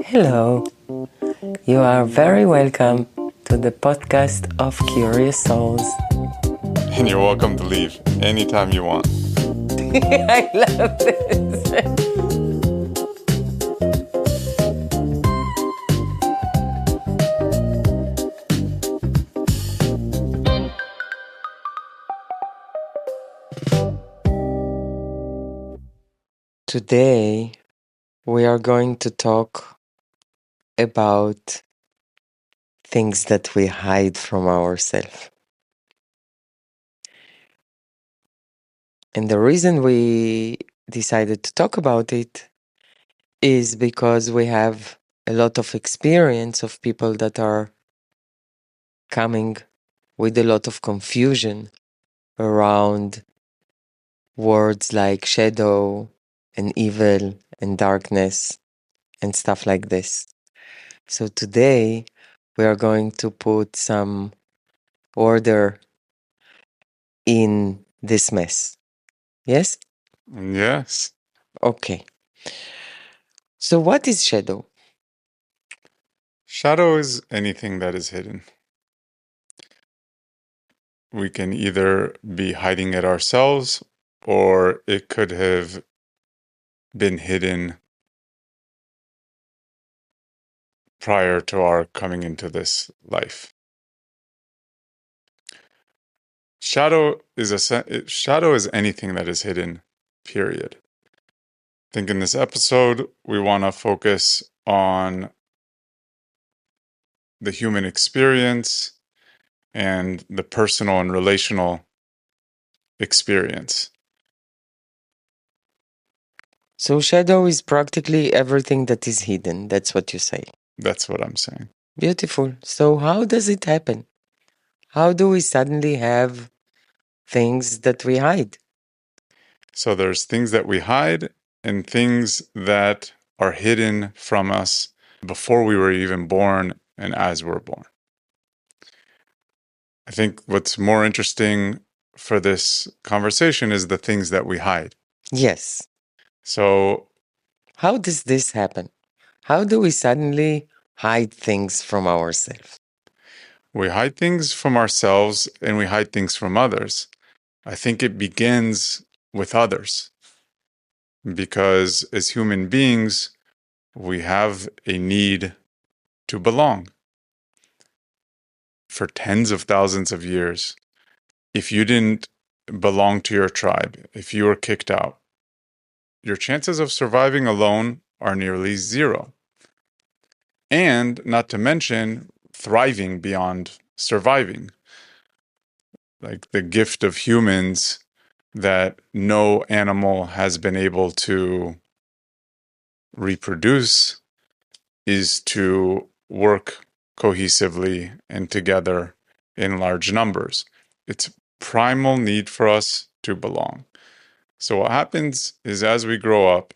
Hello, you are very welcome to the podcast of Curious Souls. And you're welcome to leave anytime you want. I love this. Today, we are going to talk about things that we hide from ourselves. And the reason we decided to talk about it is because we have a lot of experience of people that are coming with a lot of confusion around words like shadow and evil and darkness and stuff like this. So today we are going to put some order in this mess. Yes? Yes. Okay. So what is shadow? Shadow is anything that is hidden. We can either be hiding it ourselves, or it could have been hidden prior to our coming into this life. Shadow is anything that is hidden, period. I think in this episode, we want to focus on the human experience and the personal and relational experience. So shadow is practically everything that is hidden. That's what you say. That's what I'm saying. Beautiful. So how does it happen? How do we suddenly have things that we hide? So there's things that we hide and things that are hidden from us before we were even born and as we're born. I think what's more interesting for this conversation is the things that we hide. Yes. So How does this happen? How do we suddenly hide things from ourselves? we hide things from ourselves and we hide things from others. I think it begins with others because as human beings, we have a need to belong. For tens of thousands of years, if you didn't belong to your tribe, if you were kicked out, your chances of surviving alone are nearly zero. And not to mention thriving beyond surviving. Like the gift of humans that no animal has been able to reproduce is to work cohesively and together in large numbers. It's primal need for us to belong. So what happens is as we grow up,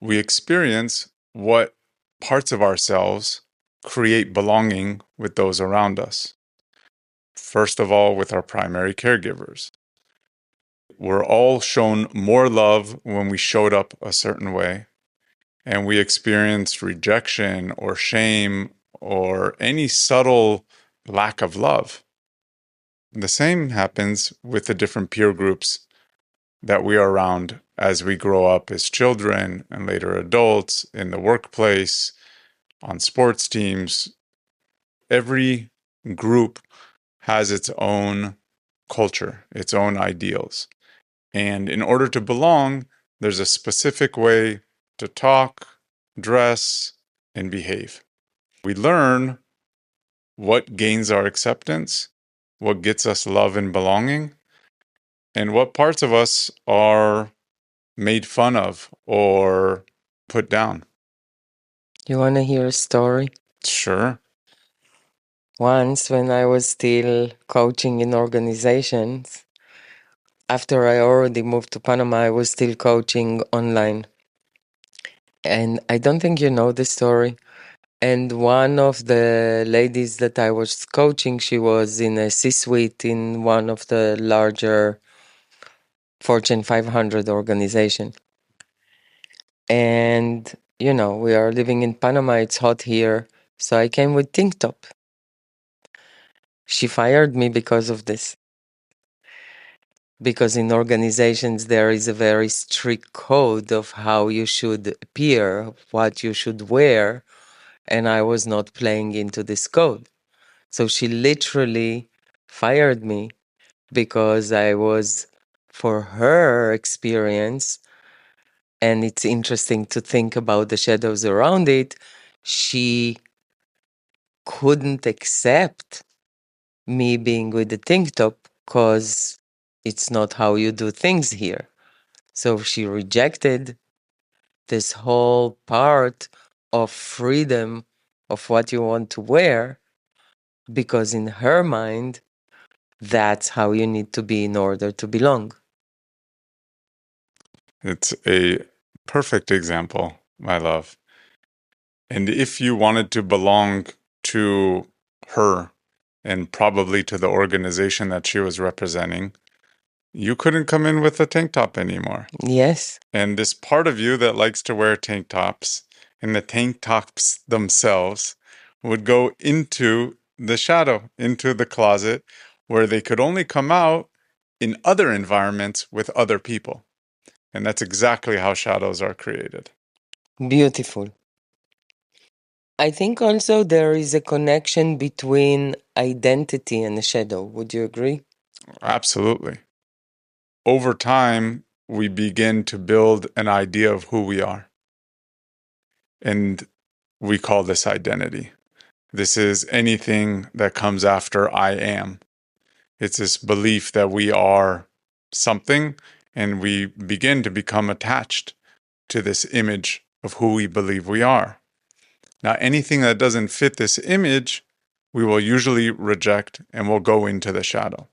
we experience what parts of ourselves create belonging with those around us. First of all, with our primary caregivers. We're all shown more love when we showed up a certain way, and we experienced rejection or shame or any subtle lack of love. The same happens with the different peer groups that we are around as we grow up as children and later adults in the workplace, on sports teams. Every group has its own culture, its own ideals. And in order to belong, there's a specific way to talk, dress, and behave. We learn what gains our acceptance, what gets us love and belonging, and what parts of us are made fun of or put down. You want to hear a story? Sure. Once, when I was still coaching in organizations, after I already moved to Panama, I was still coaching online. And I don't think you know the story. And one of the ladies that I was coaching, she was in a C-suite in one of the larger Fortune 500 organization. And You know, we are living in Panama, it's hot here, so I came with tank top. She fired me because of this. Because in organizations, there is a very strict code of how you should appear, what you should wear, and I was not playing into this code. So she literally fired me because I was, for her experience, and it's interesting to think about the shadows around it, she couldn't accept me being with the tank top because it's not how you do things here. So she rejected this whole part of freedom of what you want to wear because in her mind, that's how you need to be in order to belong. It's a perfect example, my love. And if you wanted to belong to her and probably to the organization that she was representing, you couldn't come in with a tank top anymore. Yes. And this part of you that likes to wear tank tops and the tank tops themselves would go into the shadow, into the closet, where they could only come out in other environments with other people. And that's exactly how shadows are created. Beautiful. I think also there is a connection between identity and a shadow. Would you agree? Absolutely. Over time, we begin to build an idea of who we are. And we call this identity. This is anything that comes after I am. It's this belief that we are something, and we begin to become attached to this image of who we believe we are. Now, anything that doesn't fit this image, we will usually reject and will go into the shadow.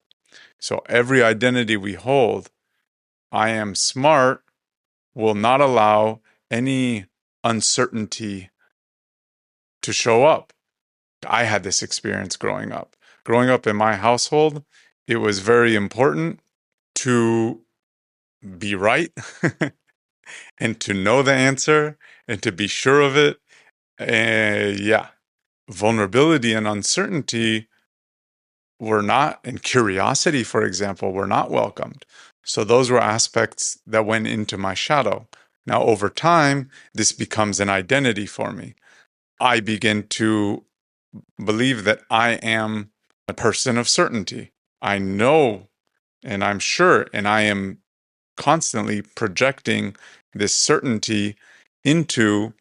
So every identity we hold, I am smart, will not allow any uncertainty to show up. I had this experience growing up. Growing up in my household, it was very important to be right and to know the answer and to be sure of it. Yeah, vulnerability and uncertainty were not, and curiosity, for example, were not welcomed. So those were aspects that went into my shadow. Now, over time, this becomes an identity for me. I begin to believe that I am a person of certainty. I know and I'm sure, and I am constantly projecting this certainty into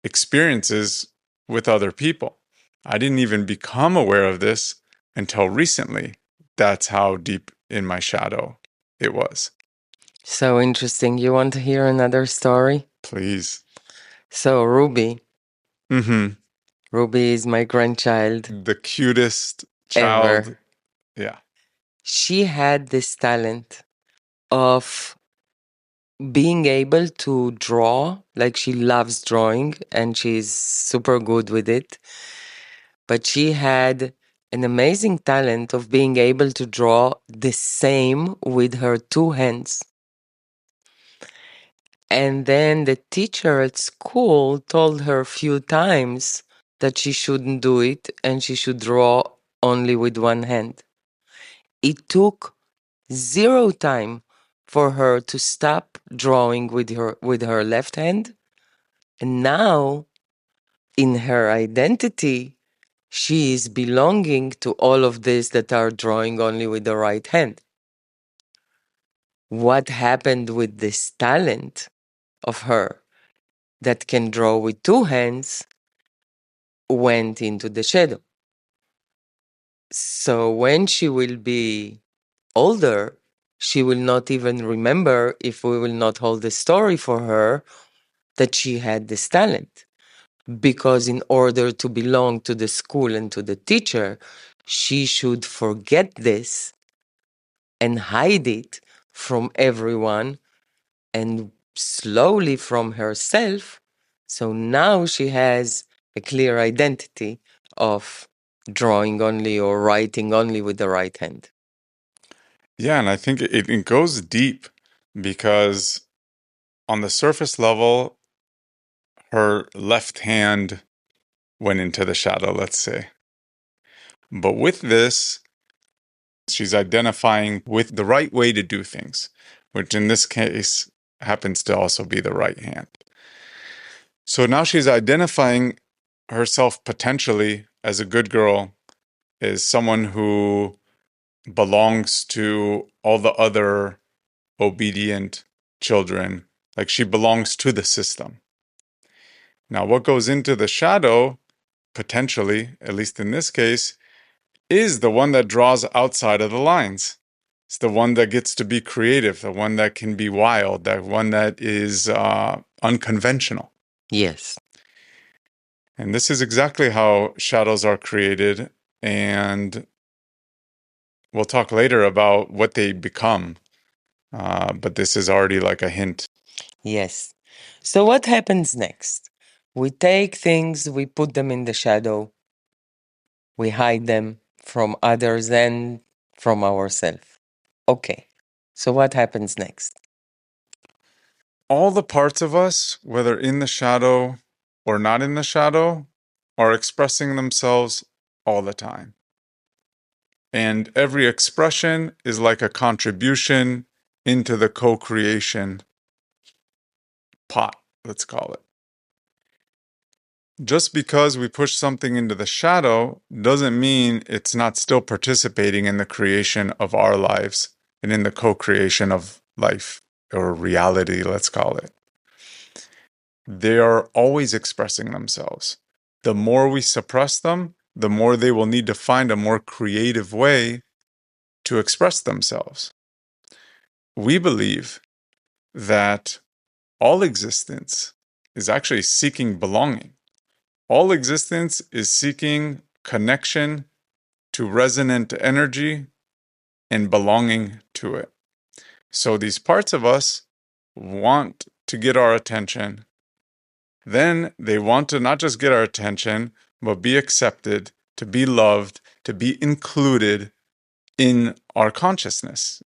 experiences with other people. I didn't even become aware of this until recently. That's how deep in my shadow it was. So interesting. You want to hear another story? Please. So, Ruby. Mm-hmm. Ruby is my grandchild The cutest child. ever. Yeah. She had this talent of being able to draw, like she loves drawing and she's super good with it. But she had an amazing talent of being able to draw the same with her two hands. And then the teacher at school told her a few times that she shouldn't do it and she should draw only with one hand. It took zero time for her to stop drawing with her left hand. And now, in her identity, she is belonging to all of this that are drawing only with the right hand. What happened with this talent of her that can draw with two hands went into the shadow. So when she will be older, she will not even remember, if we will not hold the story for her, that she had this talent. Because in order to belong to the school and to the teacher, she should forget this and hide it from everyone and slowly from herself. So now she has a clear identity of drawing only or writing only with the right hand. Yeah, and I think it goes deep because on the surface level, her left hand went into the shadow, let's say. But with this, she's identifying with the right way to do things, which in this case happens to also be the right hand. So now she's identifying herself potentially as a good girl, as someone who belongs to all the other obedient children. Like she belongs to the system. Now, what goes into the shadow, potentially, at least in this case, is the one that draws outside of the lines. It's the one that gets to be creative, the one that can be wild, that one that is unconventional. Yes. And this is exactly how shadows are created. And we'll talk later about what they become. But this is already like a hint. Yes. So what happens next? We take things, we put them in the shadow, we hide them from others and from ourselves. Okay. So what happens next? All the parts of us, whether in the shadow or not in the shadow, are expressing themselves all the time. And every expression is like a contribution into the co creation pot, let's call it. Just because we push something into the shadow doesn't mean it's not still participating in the creation of our lives and in the co creation of life or reality, let's call it. They are always expressing themselves. The more we suppress them, the more they will need to find a more creative way to express themselves. We believe that all existence is actually seeking belonging. All existence is seeking connection to resonant energy and belonging to it. So these parts of us want to get our attention. Then they want to not just get our attention, but be accepted, to be loved, to be included in our consciousness.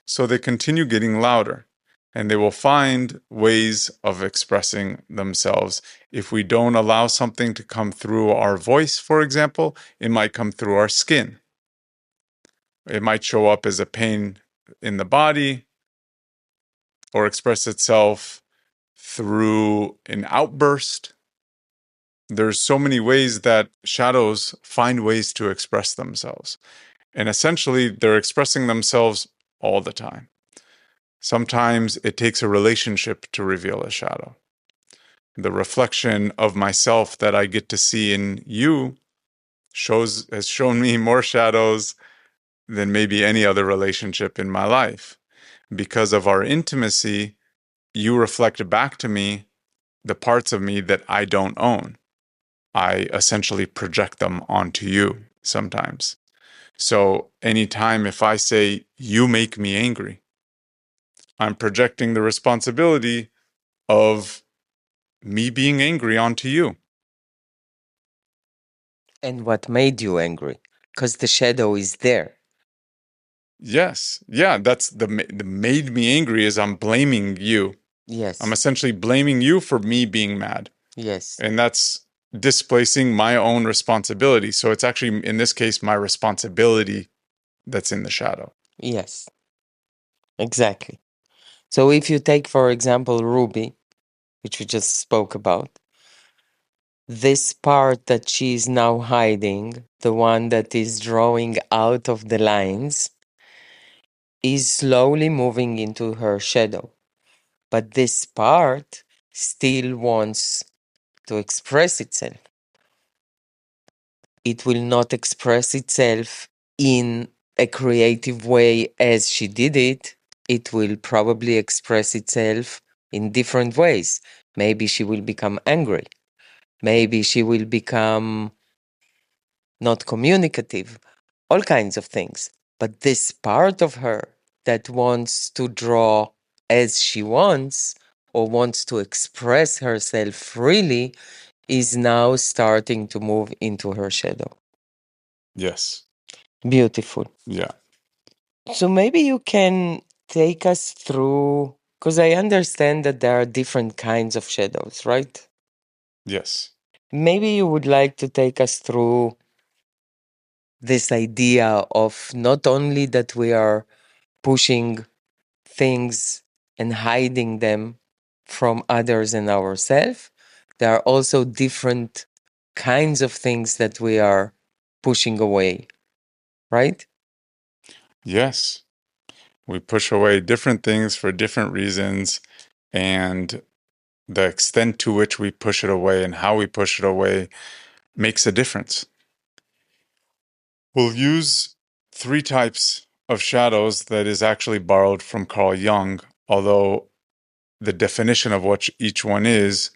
So they continue getting louder and they will find ways of expressing themselves. If we don't allow something to come through our voice, for example, it might come through our skin. It might show up as a pain in the body or express itself through an outburst. There's so many ways that shadows find ways to express themselves. And essentially, they're expressing themselves all the time. Sometimes it takes a relationship to reveal a shadow. The reflection of myself that I get to see in you has shown me more shadows than maybe any other relationship in my life. Because of our intimacy, you reflect back to me the parts of me that I don't own. I essentially project them onto you sometimes. So anytime if I say, you make me angry, I'm projecting the responsibility of me being angry onto you. And what made you angry? Because the shadow is there. Yes. Yeah, that's the made me angry is I'm blaming you. I'm Yes. essentially blaming you for me being mad. Yes. And that's displacing my own responsibility. So it's actually, in this case, my responsibility that's in the shadow. Yes. Exactly. So if you take, for example, Ruby, which we just spoke about, this part that she's now hiding, the one that is drawing out of the lines, is slowly moving into her shadow. But this part still wants to express itself. It will not express itself in a creative way as she did it. It will probably express itself in different ways. Maybe she will become angry. Maybe she will become not communicative, all kinds of things. But this part of her that wants to draw as she wants or wants to express herself freely is now starting to move into her shadow. Yes. Beautiful. Yeah. So maybe you can take us through, because I understand that there are different kinds of shadows, right? Yes. Maybe you would like to take us through this idea of not only that we are pushing things and hiding them from others and ourselves, there are also different kinds of things that we are pushing away, right? Yes. We push away different things for different reasons, and the extent to which we push it away and how we push it away makes a difference. We'll use three types of shadows that is actually borrowed from Carl Jung, although the definition of what each one is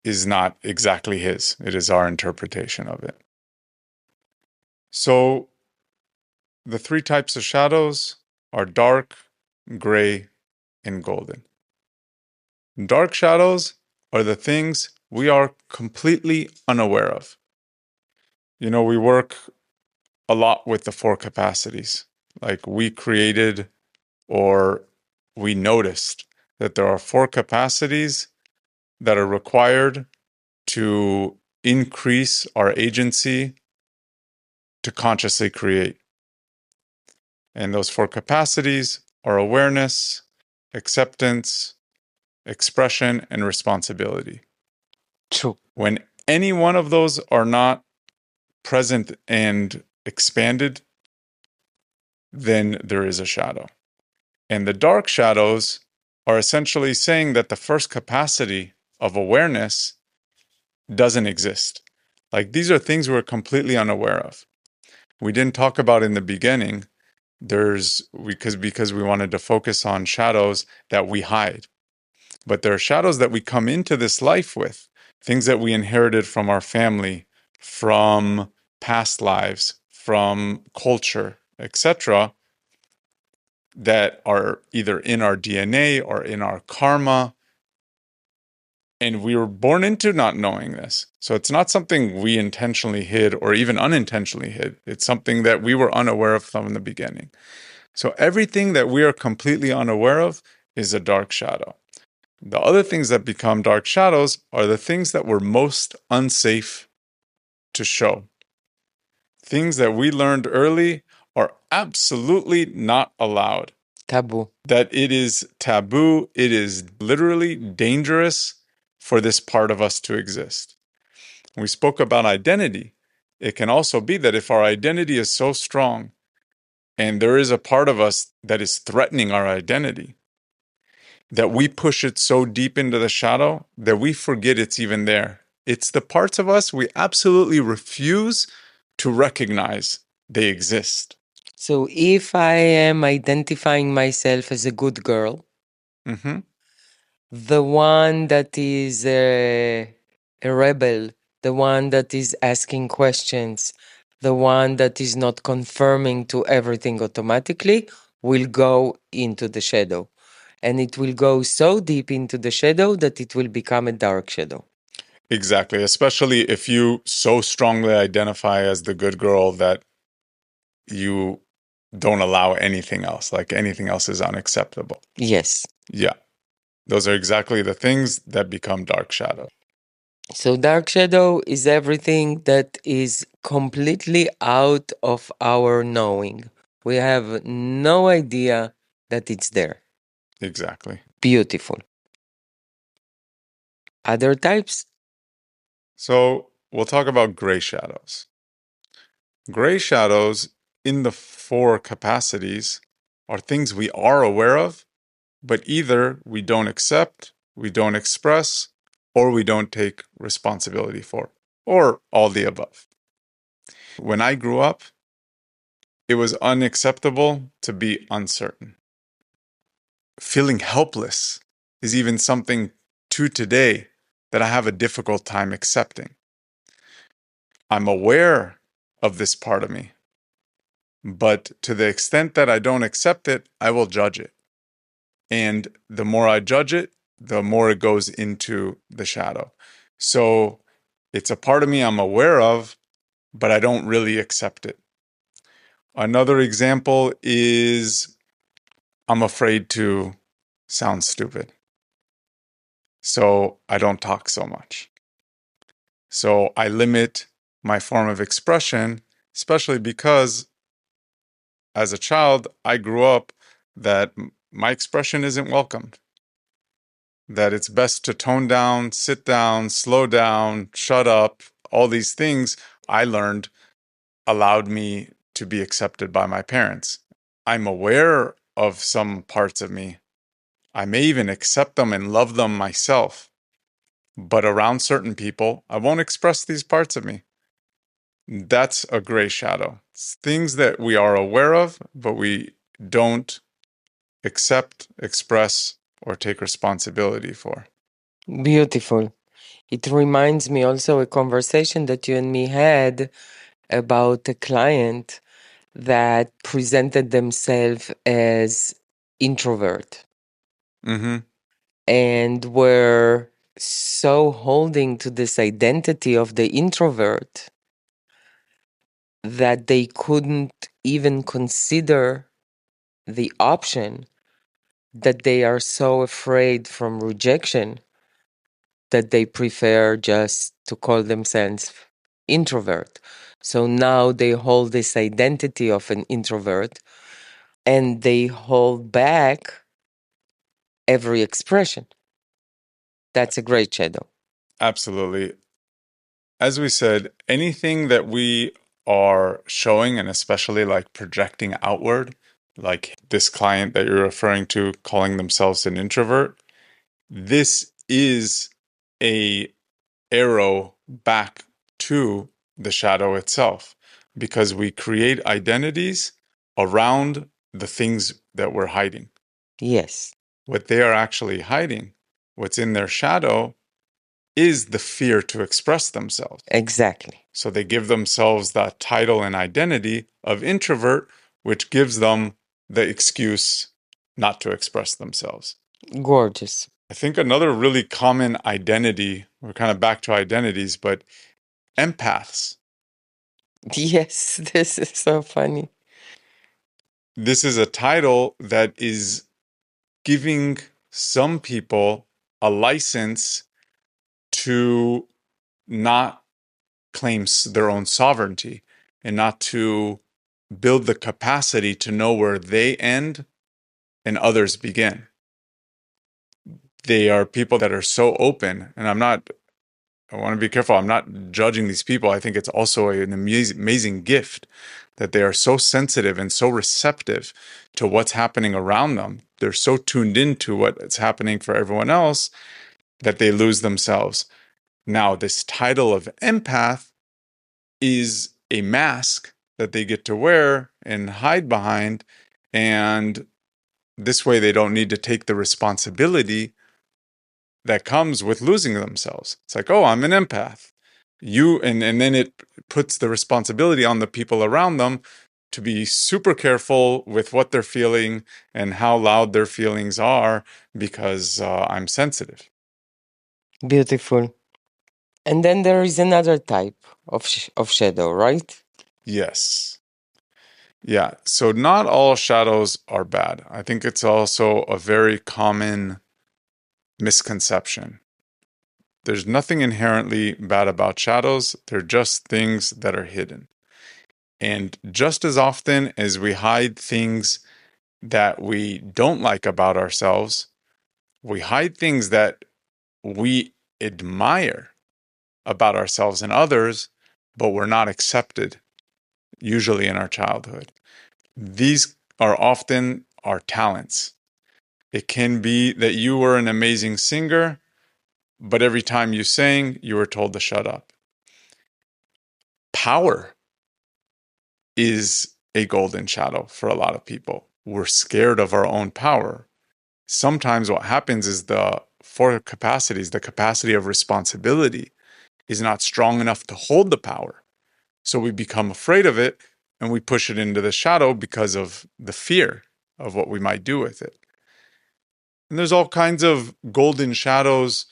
not exactly his. It is our interpretation of it. So the three types of shadows are dark, gray, and golden. Dark shadows are the things we are completely unaware of. We work a lot with the four capacities. Like we created or we noticed that there are four capacities that are required to increase our agency to consciously create. And those four capacities are awareness, acceptance, expression, and responsibility. True. When any one of those are not present and expanded, then there is a shadow. And the dark shadows are essentially saying that the first capacity of awareness doesn't exist. Like these are things we're completely unaware of. We didn't talk about in the beginning. Because we wanted to focus on shadows that we hide. But there are shadows that we come into this life with, things that we inherited from our family, from past lives, from culture, etc., that are either in our DNA or in our karma. And we were born into not knowing this. So it's not something we intentionally hid or even unintentionally hid. It's something that we were unaware of from the beginning. So everything that we are completely unaware of is a dark shadow. The other things that become dark shadows are the things that were most unsafe to show. Things that we learned early are absolutely not allowed. Taboo. That it is taboo, it is literally dangerous for this part of us to exist. We spoke about identity. It can also be that if our identity is so strong and there is a part of us that is threatening our identity, that we push it so deep into the shadow that we forget it's even there. It's the parts of us we absolutely refuse to recognize they exist. So if I am identifying myself as a good girl, Mm-hmm. the one that is a rebel, the one that is asking questions, the one that is not confirming to everything automatically, will go into the shadow. And it will go so deep into the shadow that it will become a dark shadow. Exactly. Especially if you so strongly identify as the good girl that you don't allow anything else, like anything else is unacceptable. Yes. Yeah. Those are exactly the things that become dark shadow. So, dark shadow is everything that is completely out of our knowing. We have no idea that it's there. Exactly. Beautiful. Other types? So we'll talk about gray shadows. Gray shadows in the four capacities are things we are aware of, but either we don't accept, we don't express, or we don't take responsibility for, or all the above. When I grew up, it was unacceptable to be uncertain. Feeling helpless is even something to today that I have a difficult time accepting. I'm aware of this part of me, but to the extent that I don't accept it, I will judge it. And the more I judge it, the more it goes into the shadow. So it's a part of me I'm aware of, but I don't really accept it. Another example is I'm afraid to sound stupid. So I don't talk so much. So I limit my form of expression, especially because as a child, I grew up that my expression isn't welcomed, that it's best to tone down, sit down, slow down, shut up. All these things I learned allowed me to be accepted by my parents. I'm aware of some parts of me. I may even accept them and love them myself. But around certain people, I won't express these parts of me. That's a gray shadow. It's things that we are aware of, but we don't accept, express, or take responsibility for. Beautiful. It reminds me also a conversation that you and me had about a client that presented themselves as introvert Mm-hmm. and were so holding to this identity of the introvert that they couldn't even consider the option that they are so afraid from rejection that they prefer just to call themselves introvert. So now they hold this identity of an introvert and they hold back every expression. That's a great shadow. Absolutely. As we said, anything that we are showing, and especially like projecting outward, like this client that you're referring to calling themselves an introvert, this is a arrow back to the shadow itself because we create identities around the things that we're hiding. Yes, What they are actually hiding, what's in their shadow, is the fear to express themselves. exactly. So they give themselves that title and identity of introvert, which gives them the excuse not to express themselves. Gorgeous. I think another really common identity, we're kind of back to identities, but empaths. Yes, this is so funny. This is a title that is giving some people a license to not claim their own sovereignty and not to build the capacity to know where they end and others begin. They are people that are so open, and I want to be careful. I'm not judging these people. I think it's also an amazing gift that they are so sensitive and so receptive to what's happening around them. They're so tuned into what's happening for everyone else that they lose themselves. Now, this title of empath is a mask that they get to wear and hide behind. And this way, they don't need to take the responsibility that comes with losing themselves. It's like, oh, I'm an empath. And then it puts the responsibility on the people around them to be super careful with what they're feeling and how loud their feelings are because I'm sensitive. Beautiful. And then there is another type of of shadow, right? Yes. Yeah. So not all shadows are bad. I think it's also a very common misconception. There's nothing inherently bad about shadows. They're just things that are hidden. And just as often as we hide things that we don't like about ourselves, we hide things that we admire about ourselves and others, but we're not accepted, usually in our childhood. These are often our talents. It can be that you were an amazing singer, but every time you sang, you were told to shut up. Power is a golden shadow for a lot of people. We're scared of our own power. Sometimes what happens is the four capacities, the capacity of responsibility, is not strong enough to hold the power. So we become afraid of it and we push it into the shadow because of the fear of what we might do with it. And there's all kinds of golden shadows.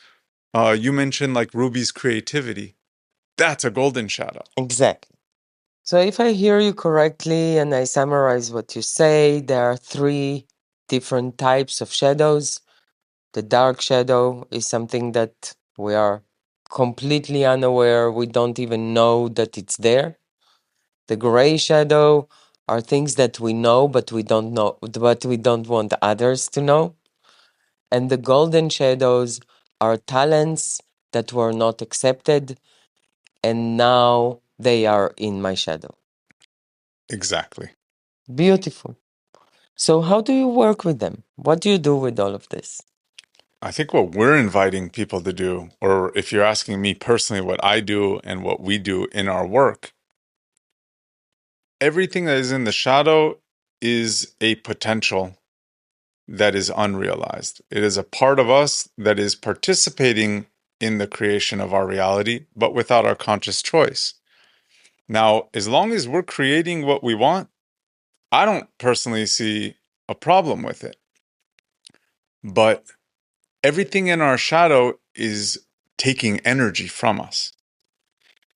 You mentioned like Ruby's creativity. That's a golden shadow. Exactly. So if I hear you correctly and I summarize what you say, there are three different types of shadows. The dark shadow is something that we are completely unaware. We don't even know that it's there. The gray shadow are things that we know, but we don't know, but we don't want others to know. And the golden shadows are talents that were not accepted, and now they are in my shadow. Exactly. Beautiful. So, how do you work with them? What do you do with all of this? I think what we're inviting people to do, or if you're asking me personally, what I do and what we do in our work, everything that is in the shadow is a potential that is unrealized. It is a part of us that is participating in the creation of our reality, but without our conscious choice. Now, as long as we're creating what we want, I don't personally see a problem with it. But everything in our shadow is taking energy from us.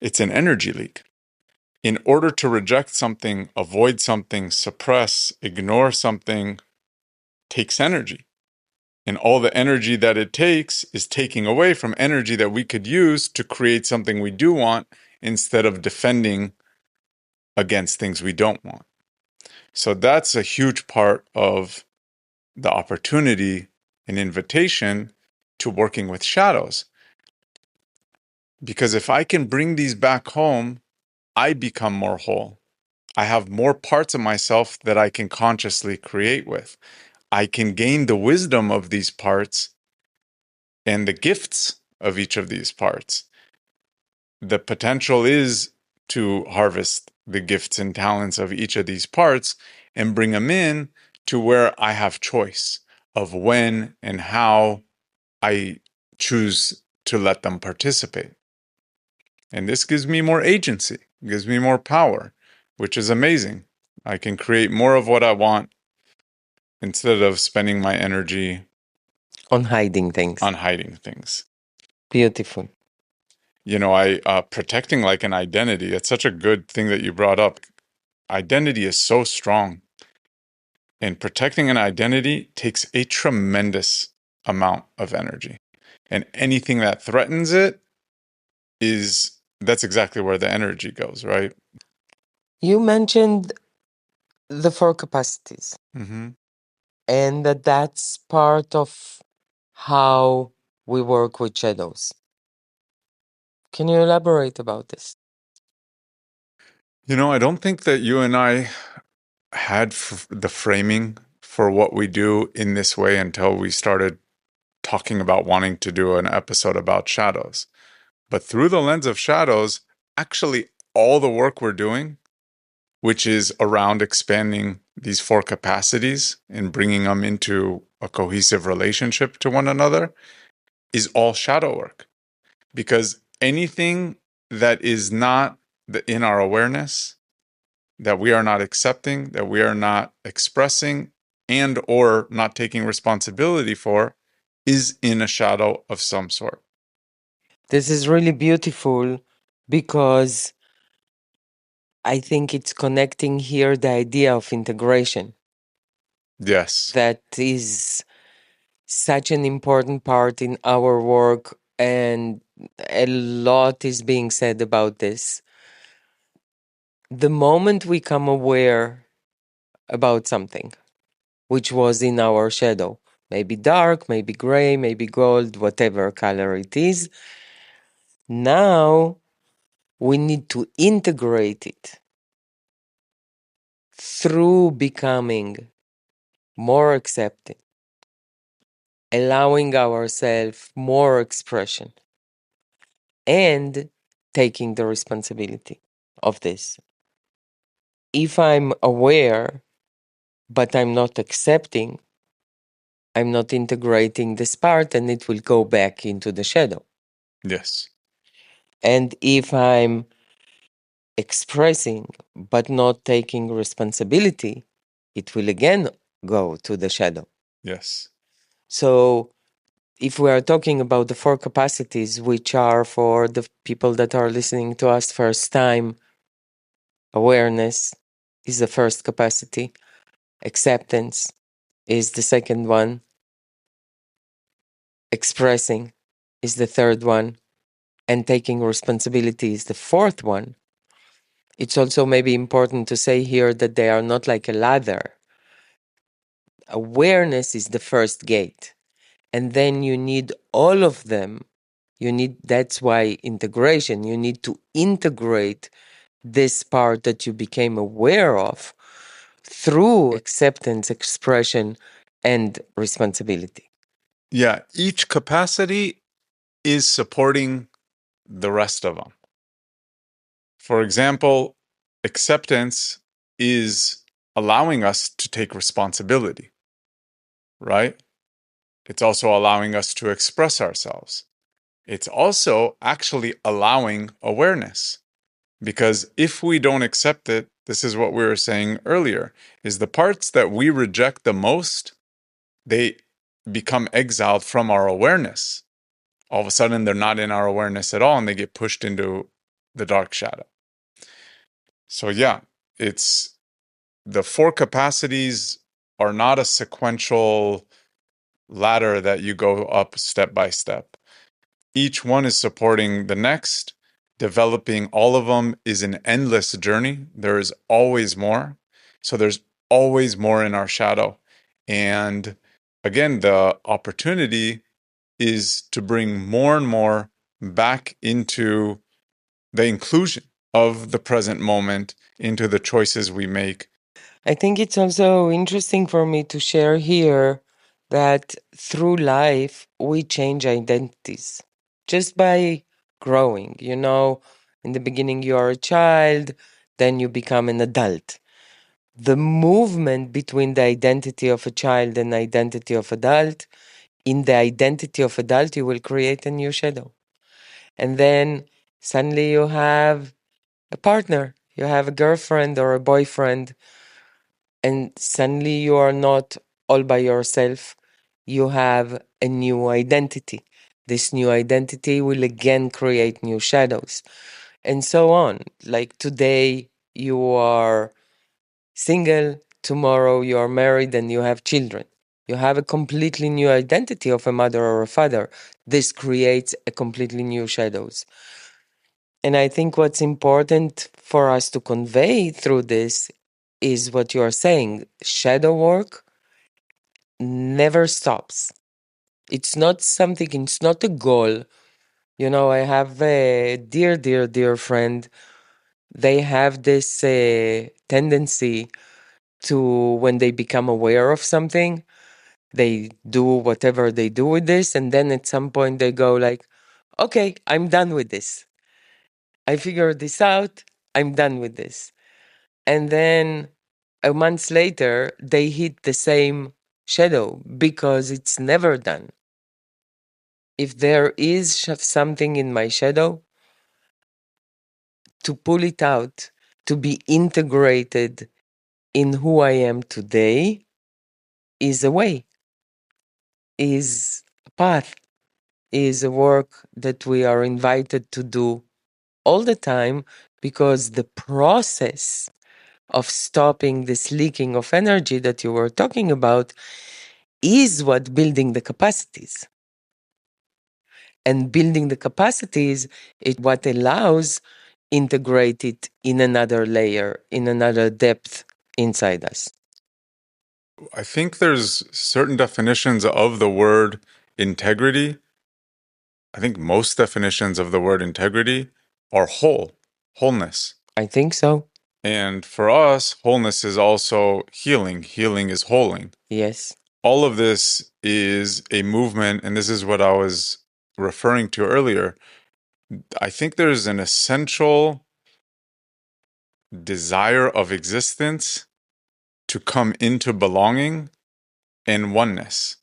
It's an energy leak. In order to reject something, avoid something, suppress, ignore something, takes energy. And all the energy that it takes is taking away from energy that we could use to create something we do want instead of defending against things we don't want. So that's a huge part of the opportunity and invitation to working with shadows. Because if I can bring these back home, I become more whole. I have more parts of myself that I can consciously create with. I can gain the wisdom of these parts and the gifts of each of these parts. The potential is to harvest the gifts and talents of each of these parts and bring them in to where I have choice of when and how I choose to let them participate. And this gives me more agency, gives me more power, which is amazing. I can create more of what I want instead of spending my energy On hiding things. on hiding things. Beautiful. You know, I protecting like an identity. It's such a good thing that you brought up. Identity is so strong, and protecting an identity takes a tremendous amount of energy. And anything that threatens it is that's exactly where the energy goes, right? You mentioned the four capacities, Mm-hmm. and that's part of how we work with shadows. Can you elaborate about this? You know, I don't think that you and I had the framing for what we do in this way until we started talking about wanting to do an episode about shadows. But through the lens of shadows, actually, all the work we're doing, which is around expanding these four capacities and bringing them into a cohesive relationship to one another, is all shadow work. Because anything that is not in our awareness, that we are not accepting, that we are not expressing, and or not taking responsibility for, is in a shadow of some sort. This is really beautiful because I think it's connecting here the idea of integration. Yes. That is such an important part in our work, and a lot is being said about this. The moment we come aware about something which was in our shadow, maybe dark, maybe gray, maybe gold, whatever color it is, now we need to integrate it through becoming more accepting, allowing ourselves more expression, and taking the responsibility of this. If I'm aware, but I'm not accepting, I'm not integrating this part and it will go back into the shadow. Yes. And if I'm expressing, but not taking responsibility, it will again go to the shadow. Yes. So if we are talking about the four capacities, which are for the people that are listening to us first time, awareness is the first capacity, acceptance is the second one, expressing is the third one, and taking responsibility is the fourth one. It's also maybe important to say here that they are not like a ladder. Awareness is the first gate, and then you need all of them. That's why integration, you need to integrate this part that you became aware of through acceptance, expression, and responsibility. Yeah, each capacity is supporting the rest of them. For example, acceptance is allowing us to take responsibility, right? It's also allowing us to express ourselves. It's also actually allowing awareness. Because if we don't accept it, this is what we were saying earlier, is the parts that we reject the most, they become exiled from our awareness. All of a sudden, they're not in our awareness at all and they get pushed into the dark shadow. So, yeah, it's the four capacities are not a sequential ladder that you go up step by step. Each one is supporting the next. Developing all of them is an endless journey. There is always more. So there's always more in our shadow. And again, the opportunity is to bring more and more back into the inclusion of the present moment into the choices we make. I think it's also interesting for me to share here that through life, we change identities just by growing. In the beginning, you are a child, then you become an adult. The movement between the identity of a child and identity of adult, in the identity of adult, you will create a new shadow. And then suddenly you have a partner, you have a girlfriend or a boyfriend, and suddenly you are not all by yourself. You have a new identity. This new identity will again create new shadows, and so on. Like today, you are single, tomorrow, you are married and you have children. You have a completely new identity of a mother or a father. This creates a completely new shadows. And I think what's important for us to convey through this is what you are saying. Shadow work never stops. It's not something, it's not a goal. I have a dear, dear, dear friend. They have this tendency to, when they become aware of something, they do whatever they do with this. And then at some point they go like, okay, I'm done with this. I figured this out. I'm done with this. And then a month later, they hit the same shadow because it's never done. If there is something in my shadow, to pull it out, to be integrated in who I am today is a way, is a path, is a work that we are invited to do all the time, because the process of stopping this leaking of energy that you were talking about is what building the capacities. And building the capacities is what allows integrate it in another layer, in another depth inside us. I think there's certain definitions of the word integrity. I think most definitions of the word integrity are wholeness. I think so. And for us, wholeness is also healing. Healing is holing. Yes. All of this is a movement, and this is what I was referring to earlier. I think there's an essential desire of existence to come into belonging and oneness.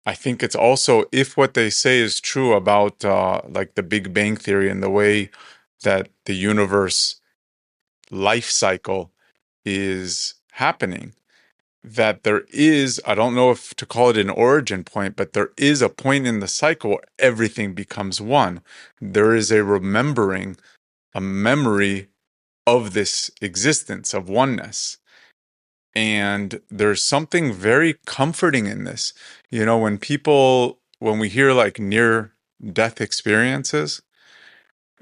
I think it's also, if what they say is true about like the Big Bang Theory and the way that the universe life cycle is happening, that there is, I don't know if to call it an origin point, but there is a point in the cycle where everything becomes one. There is a remembering, a memory of this existence of oneness. And there's something very comforting in this. When we hear like near death experiences,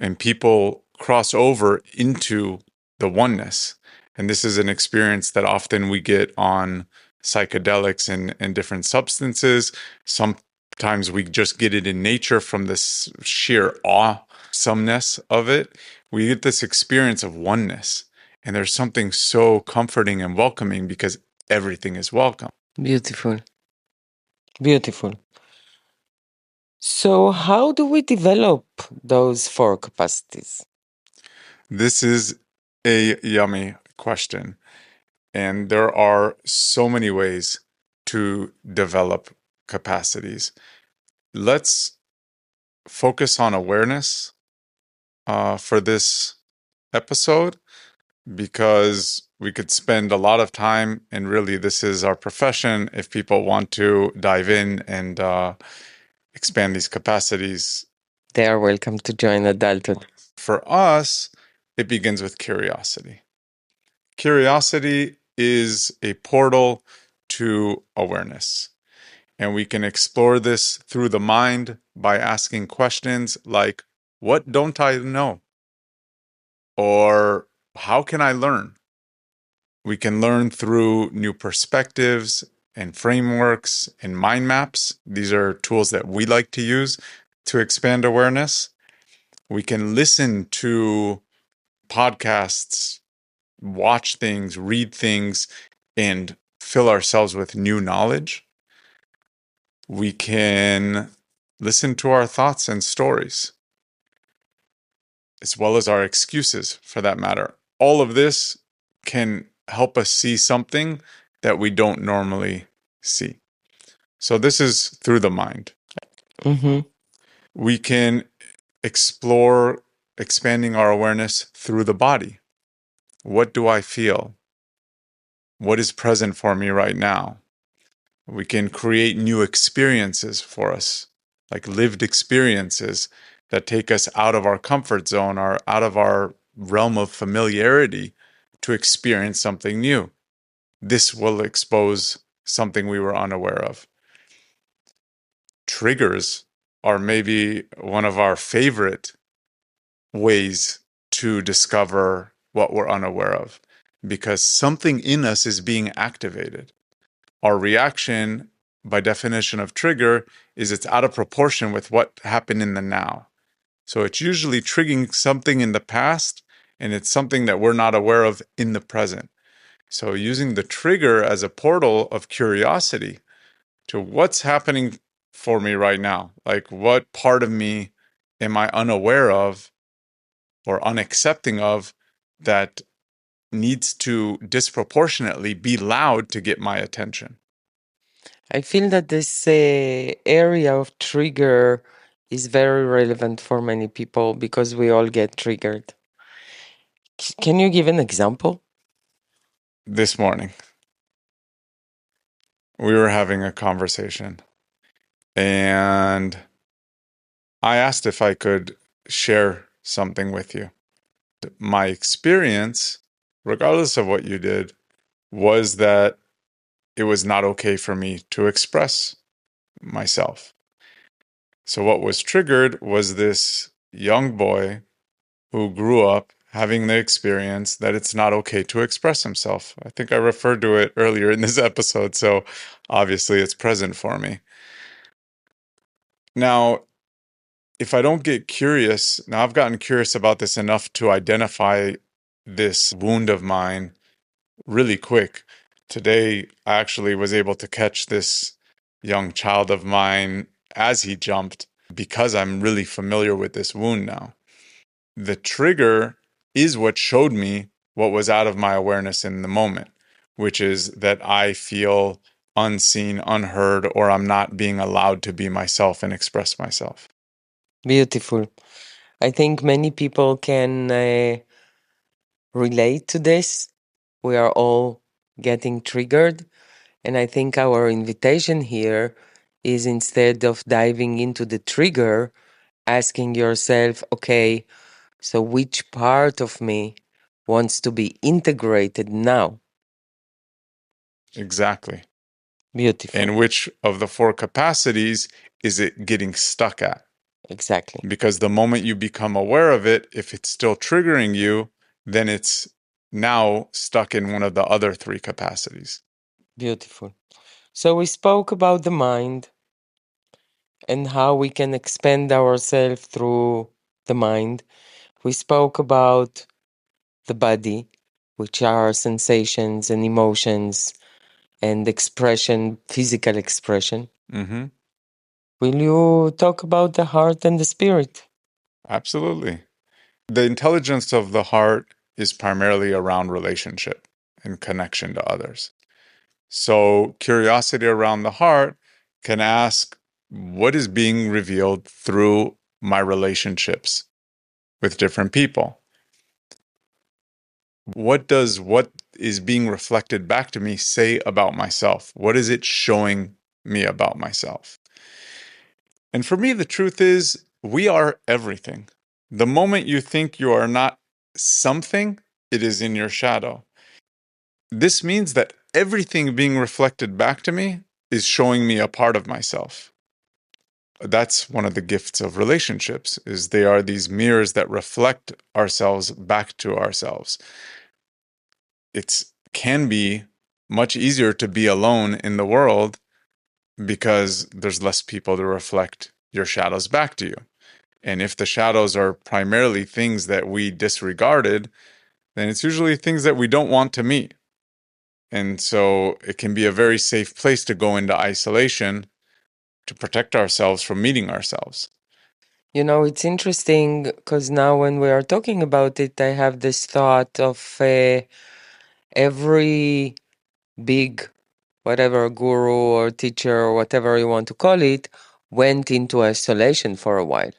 and people cross over into the oneness. And this is an experience that often we get on psychedelics and different substances. Sometimes we just get it in nature from this sheer awesomeness of it. We get this experience of oneness. And there's something so comforting and welcoming because everything is welcome. Beautiful. Beautiful. So, how do we develop those four capacities? This is a yummy question. And there are so many ways to develop capacities. Let's focus on awareness for this episode because we could spend a lot of time, and really, this is our profession. If people want to dive in and expand these capacities, They are welcome to join adulthood. for us, it begins with curiosity. Curiosity is a portal to awareness. And we can explore this through the mind by asking questions like, what don't I know? Or how can I learn? We can learn through new perspectives and frameworks and mind maps. These are tools that we like to use to expand awareness. We can listen to podcasts, watch things, read things, and fill ourselves with new knowledge. We can listen to our thoughts and stories, as well as our excuses for that matter. All of this can help us see something that we don't normally see. So, this is through the mind. Mm-hmm. We can explore expanding our awareness through the body. What do I feel? What is present for me right now? We can create new experiences for us, like lived experiences that take us out of our comfort zone or out of our realm of familiarity to experience something new. This will expose something we were unaware of. Triggers are maybe one of our favorite ways to discover what we're unaware of because something in us is being activated. Our reaction, by definition of trigger, is it's out of proportion with what happened in the now. So it's usually triggering something in the past, and it's something that we're not aware of in the present. So using the trigger as a portal of curiosity to what's happening for me right now, like what part of me am I unaware of or unaccepting of that needs to disproportionately be loud to get my attention. I feel that this area of trigger is very relevant for many people because we all get triggered. Can you give an example? This morning, we were having a conversation, and I asked if I could share something with you. My experience, regardless of what you did, was that it was not okay for me to express myself. So, what was triggered was this young boy who grew up having the experience that it's not okay to express himself. I think I referred to it earlier in this episode, so obviously it's present for me. Now, if I don't get curious, now I've gotten curious about this enough to identify this wound of mine really quick. Today, I actually was able to catch this young child of mine as he jumped because I'm really familiar with this wound now. The trigger is what showed me what was out of my awareness in the moment, which is that I feel unseen, unheard, or I'm not being allowed to be myself and express myself. Beautiful. I think many people can relate to this. We are all getting triggered. And I think our invitation here is instead of diving into the trigger, asking yourself, okay, so which part of me wants to be integrated now? Exactly. Beautiful. And which of the four capacities is it getting stuck at? Exactly. Because the moment you become aware of it, if it's still triggering you, then it's now stuck in one of the other three capacities. Beautiful. So we spoke about the mind and how we can expand ourselves through the mind. We spoke about the body, which are sensations and emotions and expression, physical expression. Mm-hmm. Will you talk about the heart and the spirit? Absolutely. The intelligence of the heart is primarily around relationship and connection to others. So, curiosity around the heart can ask, what is being revealed through my relationships with different people? What does what is being reflected back to me say about myself? What is it showing me about myself? And for me, the truth is, we are everything. The moment you think you are not something, it is in your shadow. This means that everything being reflected back to me is showing me a part of myself. That's one of the gifts of relationships, is they are these mirrors that reflect ourselves back to ourselves. It can be much easier to be alone in the world because there's less people to reflect your shadows back to you. And if the shadows are primarily things that we disregarded, then it's usually things that we don't want to meet. And so it can be a very safe place to go into isolation to protect ourselves from meeting ourselves. You know, it's interesting because now when we are talking about it, I have this thought of every big, whatever, guru or teacher or whatever you want to call it, went into isolation for a while.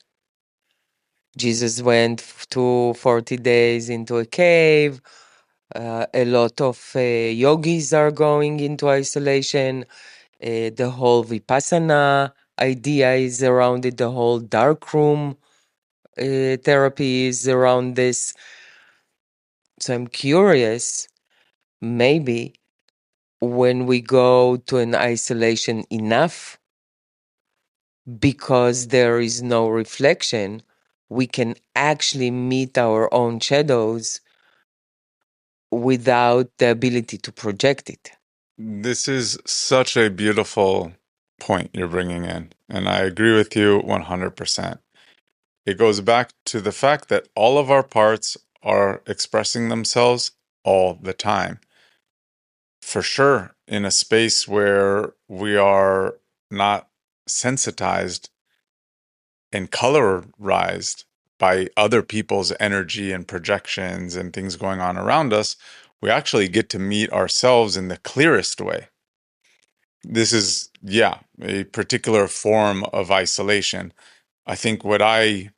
Jesus went to 40 days into a cave. A lot of yogis are going into isolation. The whole Vipassana idea is around it. The whole dark room therapy is around this. So I'm curious, maybe when we go to an isolation enough, because there is no reflection, we can actually meet our own shadows without the ability to project it. This is such a beautiful point you're bringing in, and I agree with you 100%. It goes back to the fact that all of our parts are expressing themselves all the time. For sure, in a space where we are not sensitized and colorized by other people's energy and projections and things going on around us, we actually get to meet ourselves in the clearest way. This is, yeah, a particular form of isolation. I think what I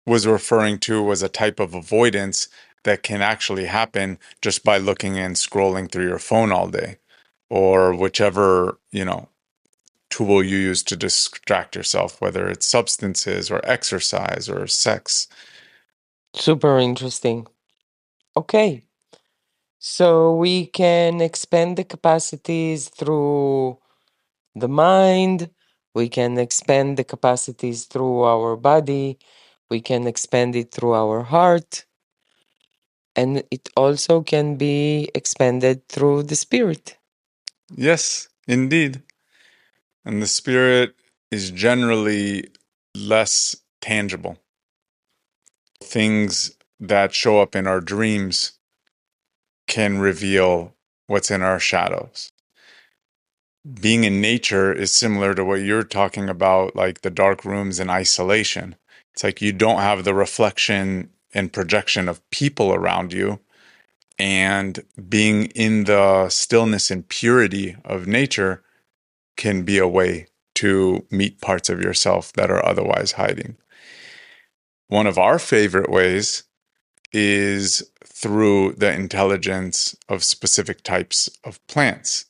was referring to was a type of avoidance that can actually happen just by looking and scrolling through your phone all day or whichever, tool you use to distract yourself, whether it's substances or exercise or sex. Super interesting. Okay. So we can expand the capacities through the mind, we can expand the capacities through our body, we can expand it through our heart, and it also can be expanded through the spirit. Yes, indeed. And the spirit is generally less tangible. Things that show up in our dreams can reveal what's in our shadows. Being in nature is similar to what you're talking about, like the dark rooms and isolation. It's like you don't have the reflection and projection of people around you. And being in the stillness and purity of nature can be a way to meet parts of yourself that are otherwise hiding. One of our favorite ways is through the intelligence of specific types of plants.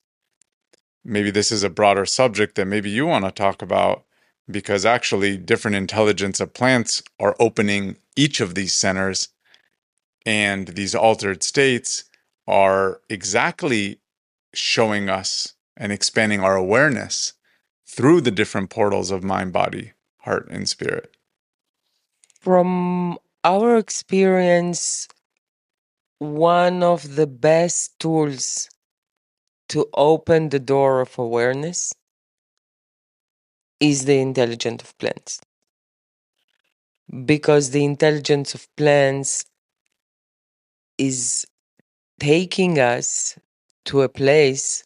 Maybe this is a broader subject that maybe you want to talk about because actually different intelligence of plants are opening each of these centers, and these altered states are exactly showing us and expanding our awareness through the different portals of mind, body, heart and spirit? From our experience, one of the best tools to open the door of awareness is the intelligence of plants. Because the intelligence of plants is taking us to a place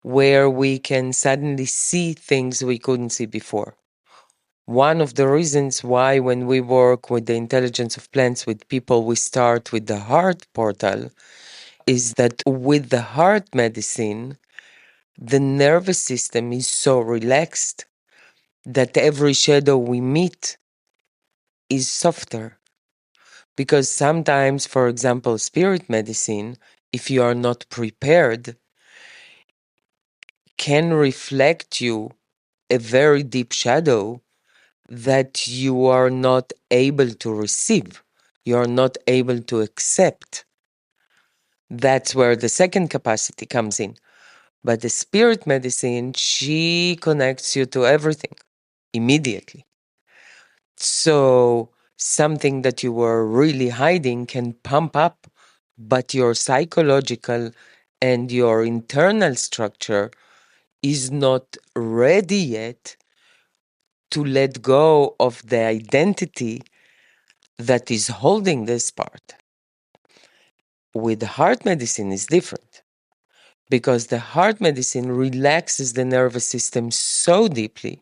where we can suddenly see things we couldn't see before. One of the reasons why, when we work with the intelligence of plants with people, we start with the heart portal is that with the heart medicine, the nervous system is so relaxed that every shadow we meet is softer. Because sometimes, for example, spirit medicine, if you are not prepared, can reflect you a very deep shadow that you are not able to receive, you are not able to accept. That's where the second capacity comes in. But the spirit medicine, she connects you to everything immediately. So something that you were really hiding can pump up, but your psychological and your internal structure is not ready yet to let go of the identity that is holding this part. With heart medicine is different because the heart medicine relaxes the nervous system so deeply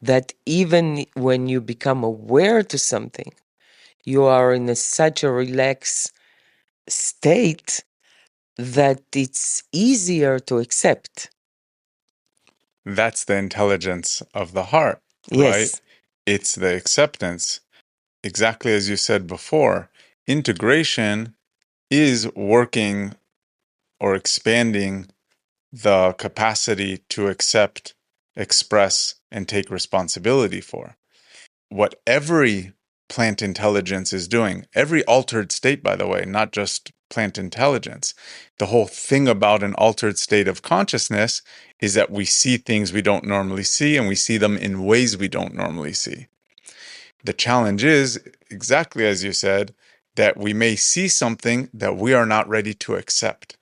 that even when you become aware to something, you are in such a relaxed state that it's easier to accept. That's the intelligence of the heart, right? Yes. It's the acceptance. Exactly as you said before, integration is working or expanding the capacity to accept, express, and take responsibility for. What every plant intelligence is doing, every altered state, by the way, not just plant intelligence. The whole thing about an altered state of consciousness is that we see things we don't normally see, and we see them in ways we don't normally see. The challenge is, exactly as you said, that we may see something that we are not ready to accept.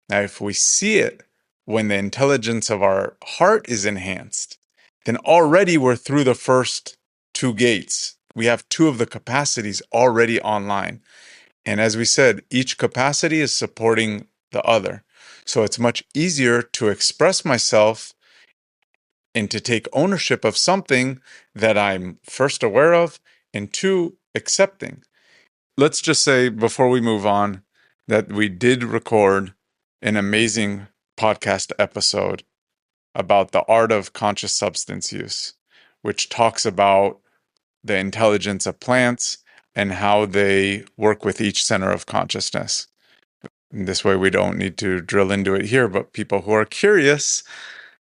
Now, if we see it when the intelligence of our heart is enhanced, then already we're through the first two gates. We have two of the capacities already online. And as we said, each capacity is supporting the other. So it's much easier to express myself and to take ownership of something that I'm first aware of and two, accepting. Let's just say before we move on that we did record an amazing podcast episode about the art of conscious substance use, which talks about the intelligence of plants and how they work with each center of consciousness. And this way, we don't need to drill into it here, but people who are curious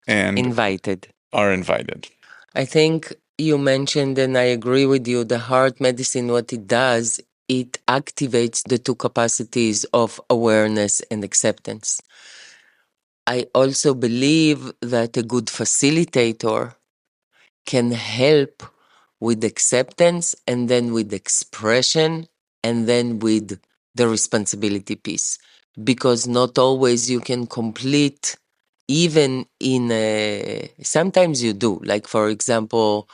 and Invited. are invited. I think you mentioned, and I agree with you, the heart medicine, what it does, it activates the two capacities of awareness and acceptance. I also believe that a good facilitator can help with acceptance and then with expression and then with the responsibility piece. Because not always you can complete, even in a, sometimes you do. Like, for example,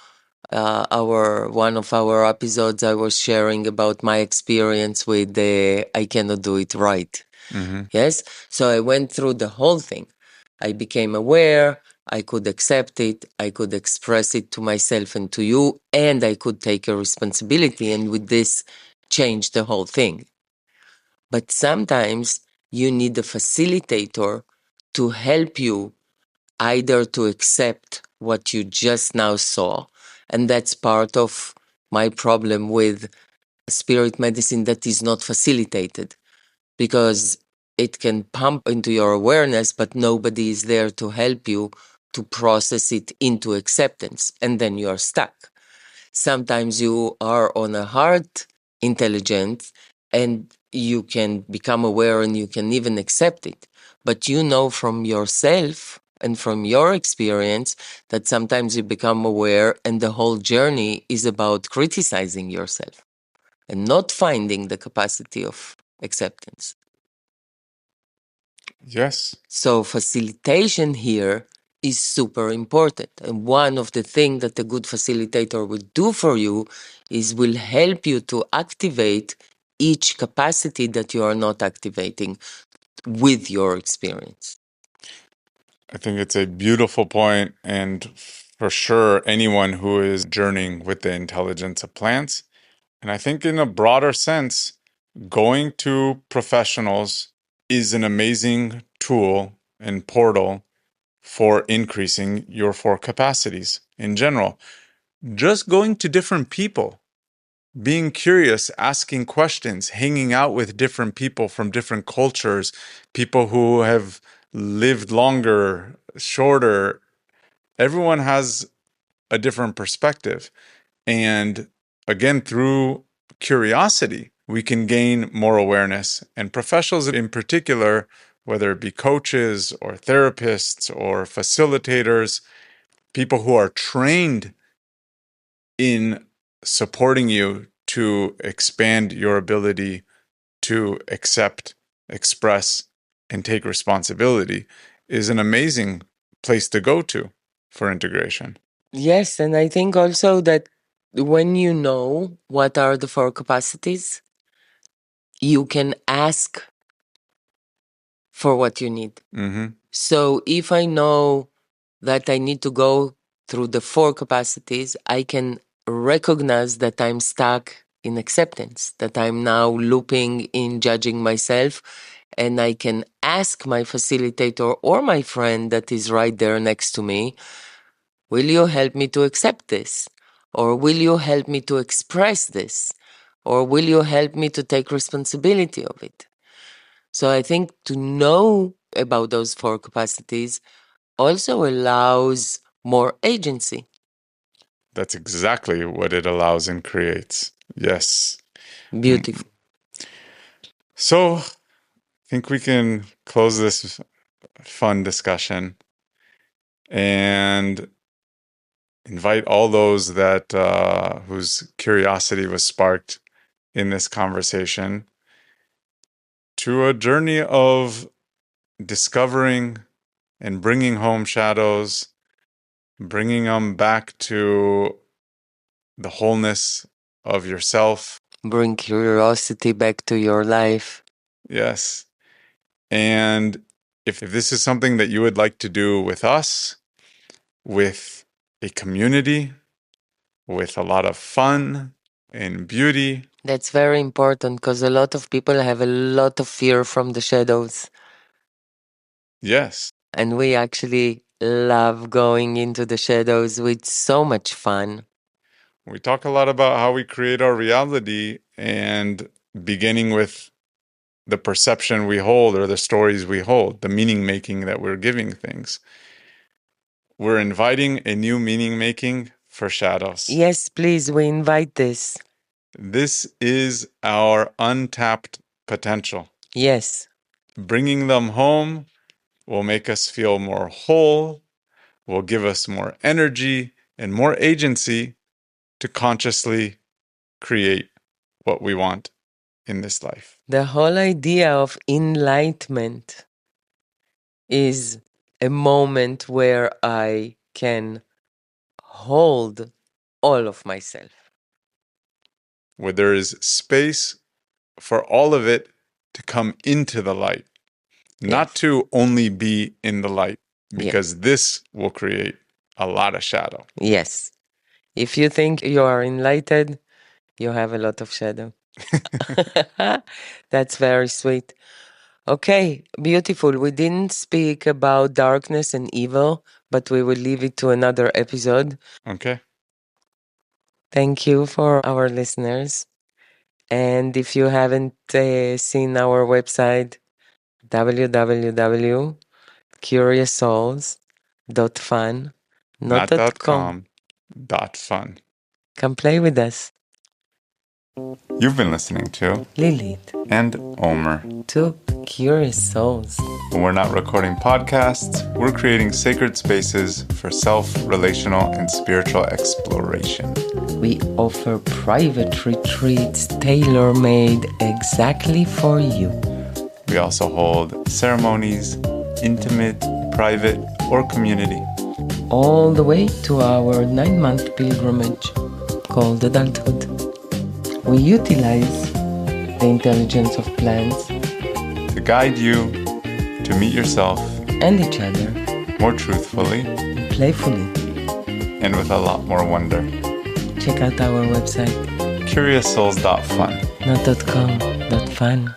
our one of our episodes, I was sharing about my experience with the I cannot do it right. Mm-hmm. Yes. So I went through the whole thing. I became aware. I could accept it. I could express it to myself and to you, and I could take a responsibility. And with this, change the whole thing. But sometimes you need a facilitator to help you either to accept what you just now saw. And that's part of my problem with spirit medicine that is not facilitated, because it can pump into your awareness, but nobody is there to help you to process it into acceptance. And then you are stuck. Sometimes you are on a heart intelligence and you can become aware and you can even accept it. But you know from yourself and from your experience that sometimes you become aware and the whole journey is about criticizing yourself and not finding the capacity of acceptance. Yes. So facilitation here is super important. And one of the things that a good facilitator will do for you is will help you to activate each capacity that you are not activating with your experience. I think it's a beautiful point, and for sure, anyone who is journeying with the intelligence of plants. And I think, in a broader sense, going to professionals is an amazing tool and portal for increasing your four capacities in general. Just going to different people, being curious, asking questions, hanging out with different people from different cultures, people who have lived longer, shorter. Everyone has a different perspective. And again, through curiosity, we can gain more awareness. And professionals in particular, whether it be coaches or therapists or facilitators, people who are trained in supporting you to expand your ability to accept, express, and take responsibility is an amazing place to go to for integration. Yes, and I think also that when you know what are the four capacities, you can ask for what you need. Mm-hmm. So if I know that I need to go through the four capacities, I can recognize that I'm stuck in acceptance, that I'm now looping in judging myself, and I can ask my facilitator or my friend that is right there next to me, will you help me to accept this? Or will you help me to express this? Or will you help me to take responsibility of it? So I think to know about those four capacities also allows more agency. That's exactly what it allows and creates. Yes. Beautiful. So I think we can close this fun discussion and invite all those that whose curiosity was sparked in this conversation to a journey of discovering and bringing home shadows, bringing them back to the wholeness of yourself. Bring curiosity back to your life. Yes. And if this is something that you would like to do with us, with a community, with a lot of fun and beauty. That's very important because a lot of people have a lot of fear from the shadows. Yes. And we actually love going into the shadows with so much fun. We talk a lot about how we create our reality and beginning with the perception we hold or the stories we hold, the meaning making that we're giving things. We're inviting a new meaning making for shadows. Yes, please, we invite this. This is our untapped potential. Yes. Bringing them home will make us feel more whole, will give us more energy and more agency to consciously create what we want in this life. The whole idea of enlightenment is a moment where I can hold all of myself. Where there is space for all of it to come into the light, not to only be in the light, because this will create a lot of shadow. Yes. If you think you are enlightened, you have a lot of shadow. That's very sweet. Okay, beautiful. We didn't speak about darkness and evil, but we will leave it to another episode. Okay. Thank you for our listeners. And if you haven't seen our website, www.curioussouls.fun, not Not .com. .fun. Come play with us. You've been listening to Lilith and Omer. to Curious Souls. When we're not recording podcasts, we're creating sacred spaces for self-relational and spiritual exploration. We offer private retreats tailor-made exactly for you. We also hold ceremonies, intimate, private, or community. All the way to our 9-month pilgrimage called adulthood. We utilize the intelligence of plants To guide you to meet yourself and each other more truthfully playfully. and with a lot more wonder. Check out our website, CuriousSouls.fun. not .com, .fun.